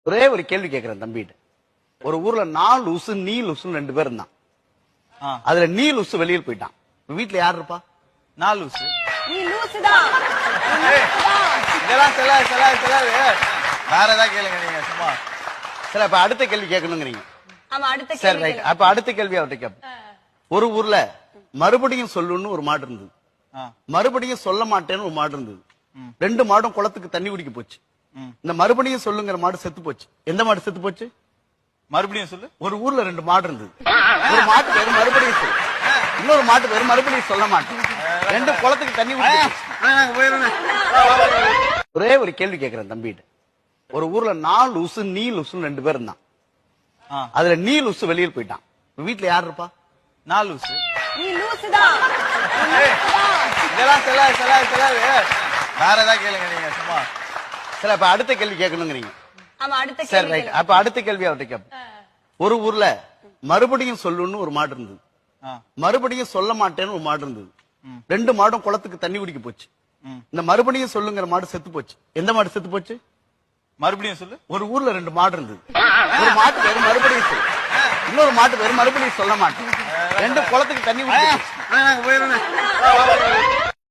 ஒரே ஒரு கேள்வி கேக்குறேன் தம்பிட்டு. ஒரு ஊர்ல 4 உசு நீ லுசு 2 பேர் இருந்தான். அதுல நீ லுசு வெளியில் போயிட்டான். வீட்டுல யார் இருப்பா? 4 லூசு. நீ லூசுதான். இதெல்லாம் செல்லாது. வேற ஏதாவது கேளுங்க நீங்க சும்மா. சரி, அப்ப அடுத்த கேள்வி கேட்கணுங்கிறீங்க. ஆமா, அடுத்த சரி, கேள்வி. ரைட். அப்ப அடுத்த கேள்வி அவர்கிட்ட கேப்ப. ஒரு ஊர்ல மறுபடியும் சொல்லுன்னு ஒரு மாடு இருந்தது. மறுபடியும் சொல்ல மாட்டேன்னு ஒரு மாடு இருந்தது. 2 மாடும் குளத்துக்கு தண்ணி குடிக்க போச்சு. இந்த மறுபடியும் சொல்லுங்கிற மாடு செத்து போச்சு. எந்த மாடு செத்து போச்சு? மறுபடியும் சொல்லு. ஒரு ஊர்ல 2 மாடு இருந்தது. ஒரு மாட்டு பேரு மறுபடியும் சொல்லு, இன்னொரு மாட்டு பேரு மறுபடியும் சொல்ல மாட்டேன். 2 குளத்துக்கு தண்ணி குடிக்க. ஒரே ஒரு கேள்வி கேக்குறேன் தம்பிட்டு. ஒரு ஊர்ல 4 உசு நீ லுசு 2 பேர் இருந்தான். அதுல நீ லுசு வெளியில் போயிட்டான். வீட்டுல யார் இருப்பா? 4 லூசு. நீ லூசுதான். இதெல்லாம் செல்லாது. வேற ஏதாவது கேளுங்க நீங்க சும்மா. சரி, அப்ப அடுத்த கேள்வி கேட்கணுங்கிறீங்க. ஆமா, அடுத்த சரி, கேள்வி. ரைட். அப்ப அடுத்த கேள்வி அவர்கிட்ட கேப்ப. ஒரு ஊர்ல மறுபடியும் சொல்லுன்னு ஒரு மாடு இருந்தது. மறுபடியும் சொல்ல மாட்டேன்னு ஒரு மாடு இருந்தது. 2 மாடும் குளத்துக்கு தண்ணி குடிக்க போச்சு. இந்த மறுபடியும் சொல்லுங்கிற மாடு செத்து போச்சு. எந்த மாடு செத்து போச்சு? மறுபடியும் சொல்லு. ஒரு ஊர்ல 2 மாடு இருந்தது. ஒரு மாட்டு பேரு மறுபடியும் சொல்லு, இன்னொரு மாட்டு பேரு மறுபடியும் சொல்ல மாட்டேன். 2 குளத்துக்கு தண்ணி குடிக்க.